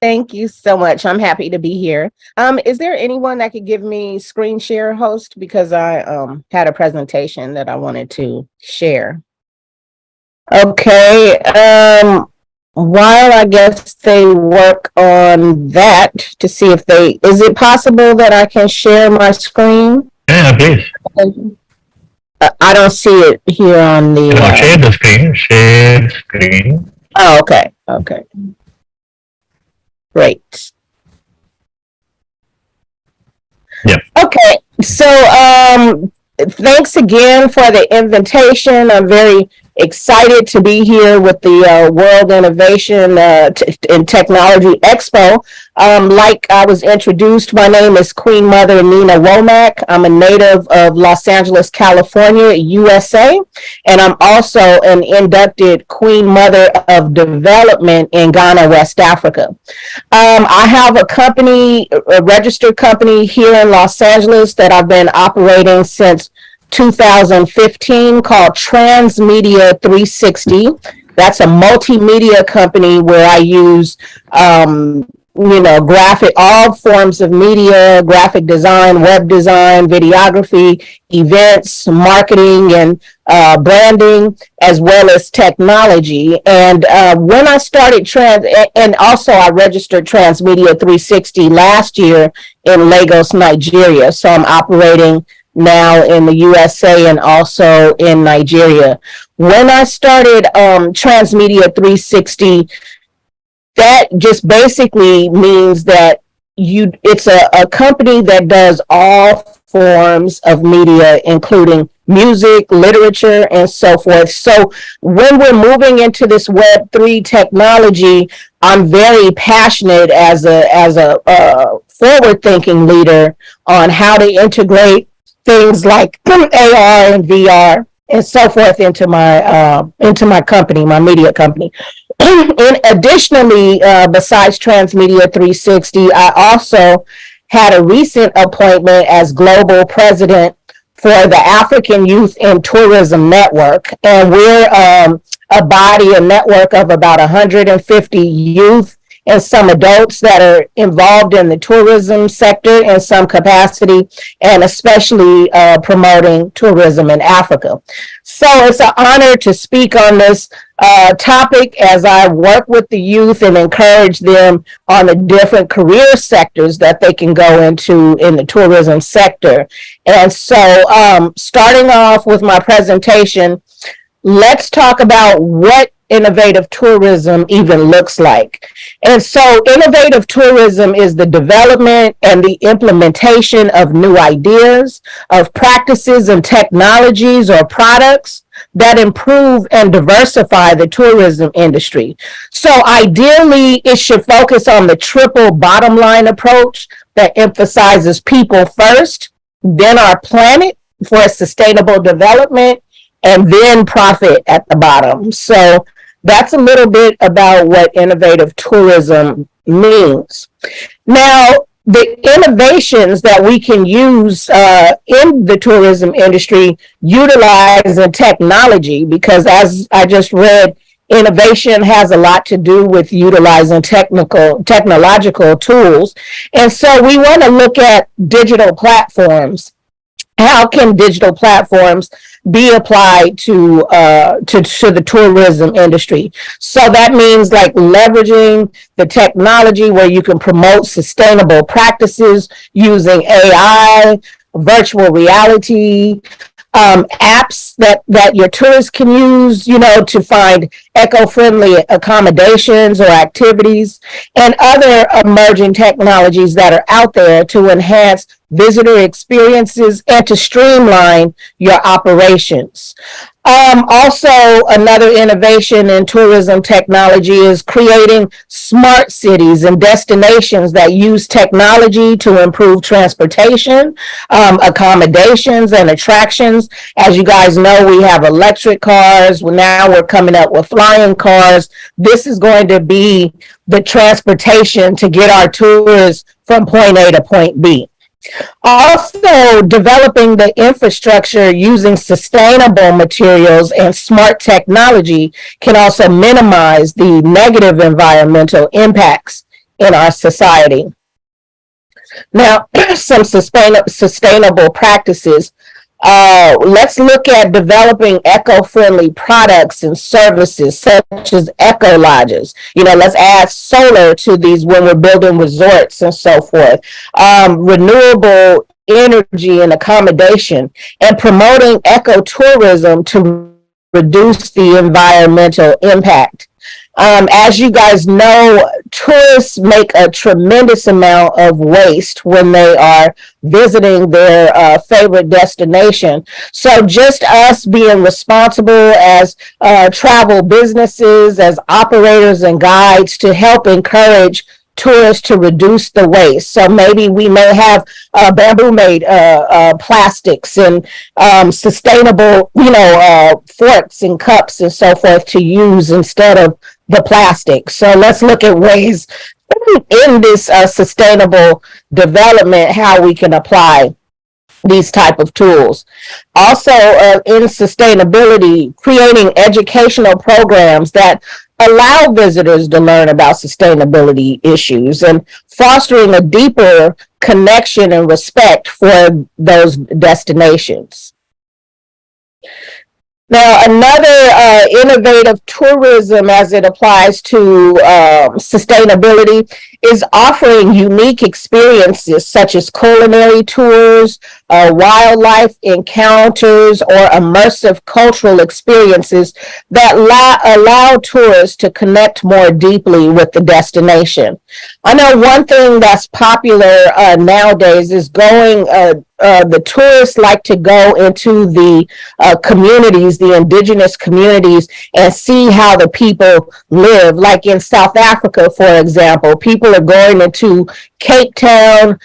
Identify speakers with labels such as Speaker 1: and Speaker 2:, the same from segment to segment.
Speaker 1: Thank you so much. I'm happy to be here. Is there anyone that could give me screen share host because I had a presentation that I wanted to share. Okay. While I guess they work on that to see if they is it possible that I can share my screen?
Speaker 2: Yeah, please.
Speaker 1: I don't see it here on the.
Speaker 2: No, share the screen. Share screen.
Speaker 1: Oh, okay. Okay. Great.
Speaker 2: Yeah.
Speaker 1: Okay. So, thanks again for the invitation. I'm very excited to be here with the World Innovation and Technology Expo. Like I was introduced, my name is Queen Mother Nina Womack. I'm a native of Los Angeles, California, USA, and I'm also an inducted Queen Mother of Development in Ghana, West Africa. I have a company, a registered company here in Los Angeles that I've been operating since 2015 called Transmedia 360. That's a multimedia company where I use, graphic, all forms of media, graphic design, web design, videography, events, marketing, and branding, as well as technology. And when I started and also I registered Transmedia 360 last year in Lagos, Nigeria. So I'm operating now in the USA and also in Nigeria. When I started Transmedia 360, that just basically means that it's a company that does all forms of media, including music, literature, and so forth. So when we're moving into this Web3 technology, I'm very passionate as a forward-thinking leader on how to integrate things like AR and VR and so forth into my company, my media company. And additionally, besides Transmedia 360, I also had a recent appointment as global president for the African Youth in Tourism Network. And we're a body, a network of about 150 youth and some adults that are involved in the tourism sector in some capacity, and especially promoting tourism in Africa. So it's an honor to speak on this topic as I work with the youth and encourage them on the different career sectors that they can go into in the tourism sector. And so starting off with my presentation, let's talk about what innovative tourism even looks like. And so innovative tourism is the development and the implementation of new ideas, of practices and technologies or products that improve and diversify the tourism industry. So ideally, it should focus on the triple bottom line approach that emphasizes people first, then our planet for sustainable development, and then profit at the bottom. So that's a little bit about what innovative tourism means. Now, the innovations that we can use in the tourism industry utilizing technology, because as I just read, innovation has a lot to do with utilizing technological tools. And so we want to look at digital platforms. How can digital platforms be applied to the tourism industry? So that means like leveraging the technology where you can promote sustainable practices using AI, virtual reality, apps that your tourists can use, to find eco-friendly accommodations or activities, and other emerging technologies that are out there to enhance visitor experiences and to streamline your operations. Also, another innovation in tourism technology is creating smart cities and destinations that use technology to improve transportation, accommodations, and attractions. As you guys know, we have electric cars. Now we're coming up with flying cars. This is going to be the transportation to get our tourists from point A to point B. Also, developing the infrastructure using sustainable materials and smart technology can also minimize the negative environmental impacts in our society. Now, some sustainable practices. Let's look at developing eco-friendly products and services such as eco lodges. Let's add solar to these when we're building resorts and so forth. Renewable energy and accommodation, and promoting ecotourism to reduce the environmental impact. As you guys know, tourists make a tremendous amount of waste when they are visiting their favorite destination. So just us being responsible as travel businesses, as operators and guides to help encourage tourists to reduce the waste. So maybe we may have bamboo made plastics and sustainable, forks and cups and so forth to use instead of the plastic. So let's look at ways in this sustainable development how we can apply these type of tools. Also, in sustainability, creating educational programs that allow visitors to learn about sustainability issues and fostering a deeper connection and respect for those destinations. Now, another innovative tourism as it applies to sustainability is offering unique experiences such as culinary tours, wildlife encounters, or immersive cultural experiences that allow tourists to connect more deeply with the destination. I know one thing that's popular nowadays is going, the tourists like to go into the communities, the indigenous communities, and see how the people live. Like in South Africa, for example, people are going into Cape Town,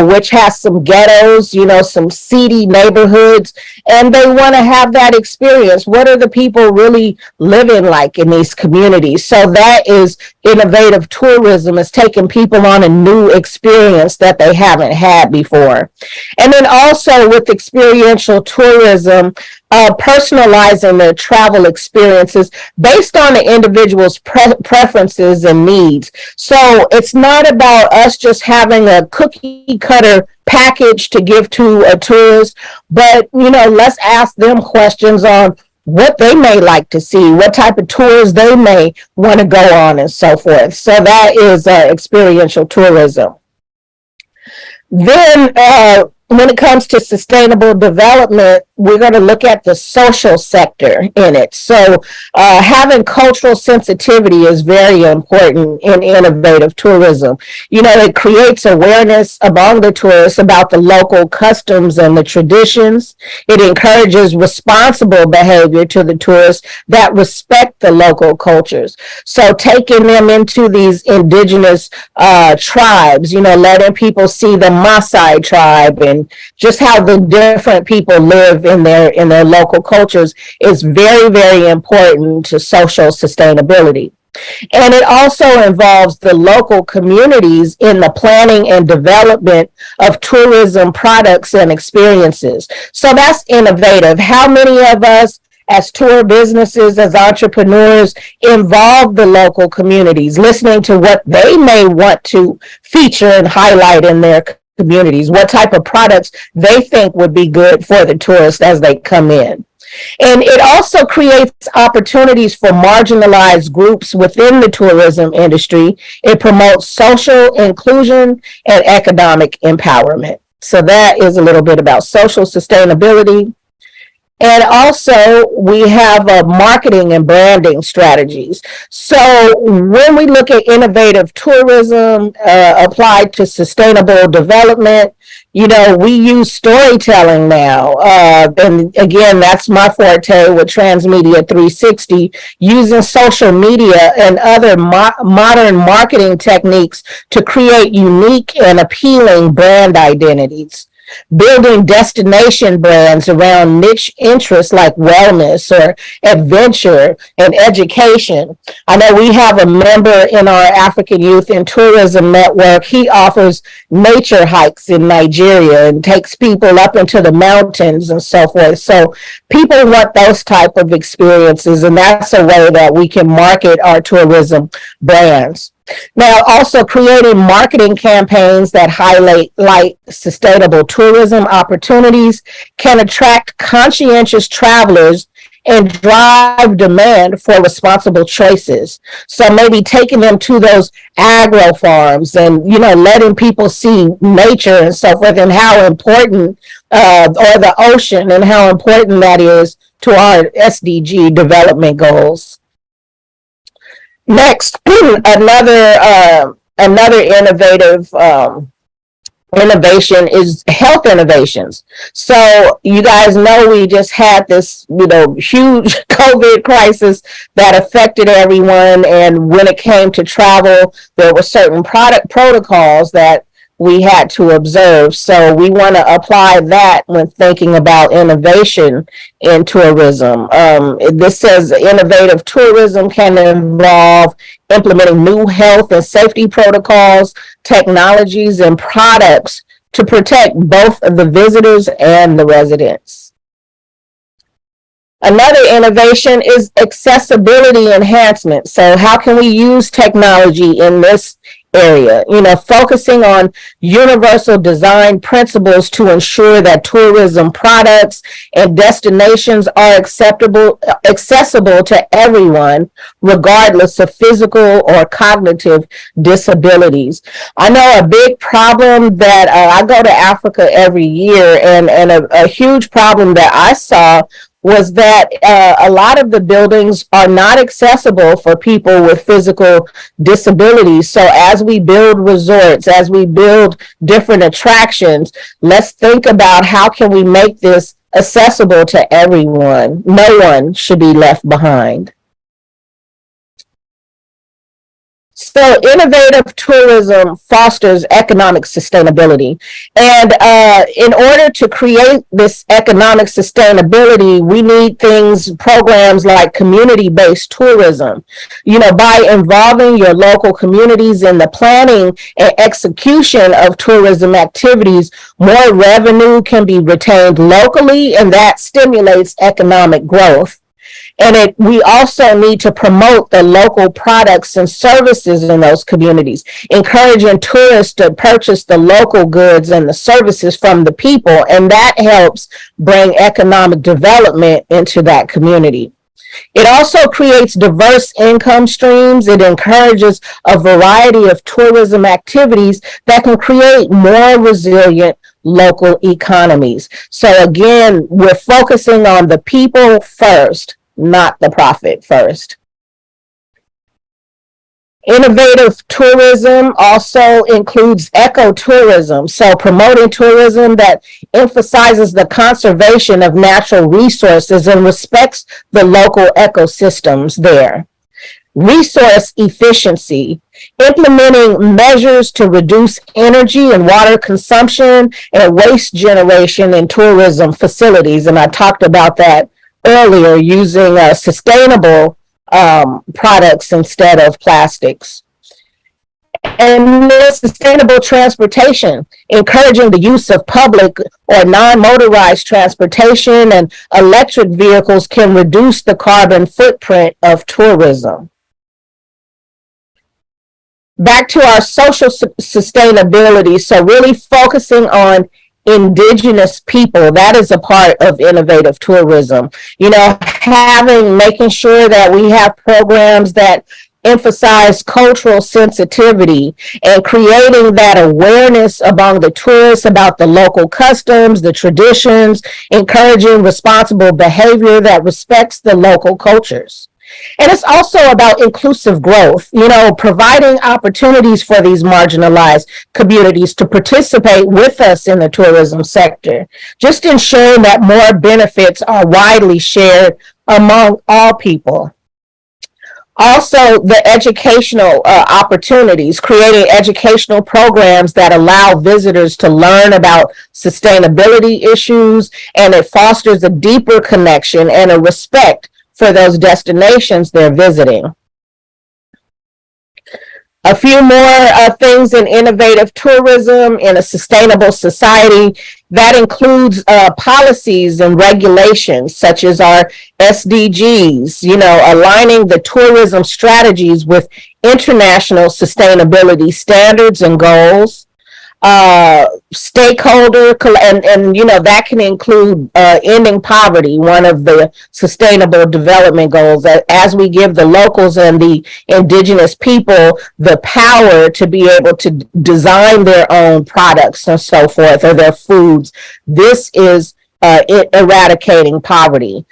Speaker 1: which has some ghettos, some seedy neighborhoods, and they want to have that experience. What are the people really living like in these communities? So that is innovative tourism, is taking people on a new experience that they haven't had before. And then also with experiential tourism, personalizing their travel experiences based on the individual's preferences and needs. So it's not about us just having a cookie cutter package to give to a tourist, but let's ask them questions on what they may like to see, what type of tours they may want to go on, and so forth. So that is experiential tourism. Then when it comes to sustainable development, we're going to look at the social sector in it. So having cultural sensitivity is very important in innovative tourism. It creates awareness among the tourists about the local customs and the traditions. It encourages responsible behavior to the tourists that respect the local cultures. So taking them into these indigenous tribes, letting people see the Maasai tribe and just how the different people live in their local cultures is very, very important to social sustainability. And it also involves the local communities in the planning and development of tourism products and experiences. So that's innovative. How many of us as tour businesses, as entrepreneurs, involve the local communities, listening to what they may want to feature and highlight in their communities, what type of products they think would be good for the tourists as they come in. And it also creates opportunities for marginalized groups within the tourism industry. It promotes social inclusion and economic empowerment. So that is a little bit about social sustainability. And also, we have marketing and branding strategies. So when we look at innovative tourism applied to sustainable development, we use storytelling now. And again, that's my forte with Transmedia 360, using social media and other modern marketing techniques to create unique and appealing brand identities. Building destination brands around niche interests like wellness or adventure and education. I know we have a member in our African Youth in Tourism Network. He offers nature hikes in Nigeria and takes people up into the mountains and so forth. So people want those type of experiences, and that's a way that we can market our tourism brands. Now, also creating marketing campaigns that highlight sustainable tourism opportunities can attract conscientious travelers and drive demand for responsible choices. So maybe taking them to those agro farms and, letting people see nature and so forth, and how important, or the ocean, and how important that is to our SDG development goals. Next, another innovation is health innovations. So you guys know we just had this, huge COVID crisis that affected everyone. And when it came to travel, there were certain product protocols that we had to observe. So we want to apply that when thinking about innovation in tourism. This says innovative tourism can involve implementing new health and safety protocols, technologies, and products to protect both the visitors and the residents. Another innovation is accessibility enhancement. So how can we use technology in this area? Focusing on universal design principles to ensure that tourism products and destinations are accessible to everyone, regardless of physical or cognitive disabilities. I know a big problem that I go to Africa every year, and a huge problem that I saw was that a lot of the buildings are not accessible for people with physical disabilities. So as we build resorts, as we build different attractions, let's think about how can we make this accessible to everyone. No one should be left behind. So innovative tourism fosters economic sustainability. And in order to create this economic sustainability, we need programs like community-based tourism. By involving your local communities in the planning and execution of tourism activities, more revenue can be retained locally, and that stimulates economic growth. And we also need to promote the local products and services in those communities, encouraging tourists to purchase the local goods and the services from the people, and that helps bring economic development into that community. It also creates diverse income streams. It encourages a variety of tourism activities that can create more resilient local economies. So again, we're focusing on the people first, not the profit first. Innovative tourism also includes ecotourism, so promoting tourism that emphasizes the conservation of natural resources and respects the local ecosystems there. Resource efficiency, implementing measures to reduce energy and water consumption and waste generation in tourism facilities, and I talked about that earlier, using sustainable products instead of plastics. And sustainable transportation, encouraging the use of public or non-motorized transportation, and electric vehicles can reduce the carbon footprint of tourism. Back to our social sustainability, so really focusing on indigenous people, that is a part of innovative tourism. Making sure that we have programs that emphasize cultural sensitivity and creating that awareness among the tourists about the local customs, the traditions, encouraging responsible behavior that respects the local cultures. And it's also about inclusive growth, providing opportunities for these marginalized communities to participate with us in the tourism sector, just ensuring that more benefits are widely shared among all people. Also, the educational opportunities, creating educational programs that allow visitors to learn about sustainability issues, and it fosters a deeper connection and a respect for those destinations they're visiting. A few more things in innovative tourism in a sustainable society. That includes policies and regulations such as our SDGs, aligning the tourism strategies with international sustainability standards and goals. Stakeholder and that can include ending poverty, one of the sustainable development goals, that as we give the locals and the indigenous people the power to be able to design their own products and so forth, or their foods, this is eradicating poverty.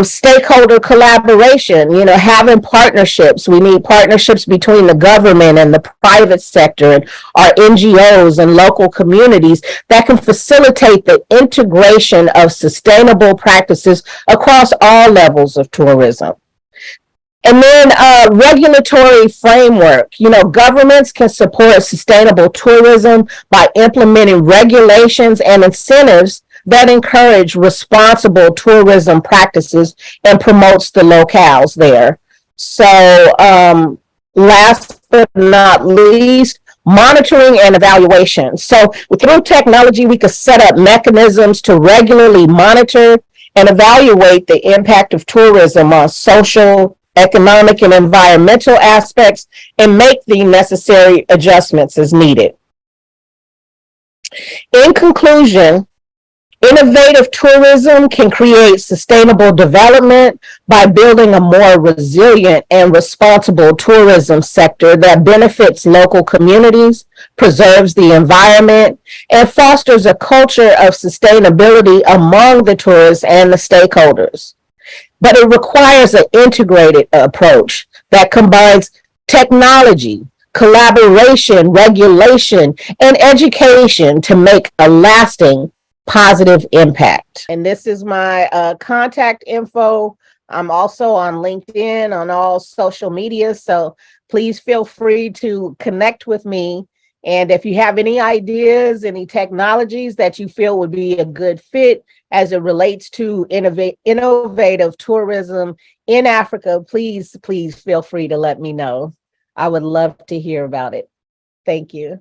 Speaker 1: Stakeholder collaboration, having partnerships. We need partnerships between the government and the private sector and our NGOs and local communities that can facilitate the integration of sustainable practices across all levels of tourism. And then regulatory framework. Governments can support sustainable tourism by implementing regulations and incentives that encourage responsible tourism practices and promotes the locales there. So last but not least, monitoring and evaluation. So through technology, we could set up mechanisms to regularly monitor and evaluate the impact of tourism on social, economic, and environmental aspects, and make the necessary adjustments as needed. In conclusion, innovative tourism can create sustainable development by building a more resilient and responsible tourism sector that benefits local communities, preserves the environment, and fosters a culture of sustainability among the tourists and the stakeholders. But it requires an integrated approach that combines technology, collaboration, regulation, and education to make a lasting positive impact. And this is my contact info. I'm also on LinkedIn, on all social media, so please feel free to connect with me. And if you have any ideas, any technologies that you feel would be a good fit as it relates to innovative tourism in Africa, please feel free to let me know. I would love to hear about it. Thank you.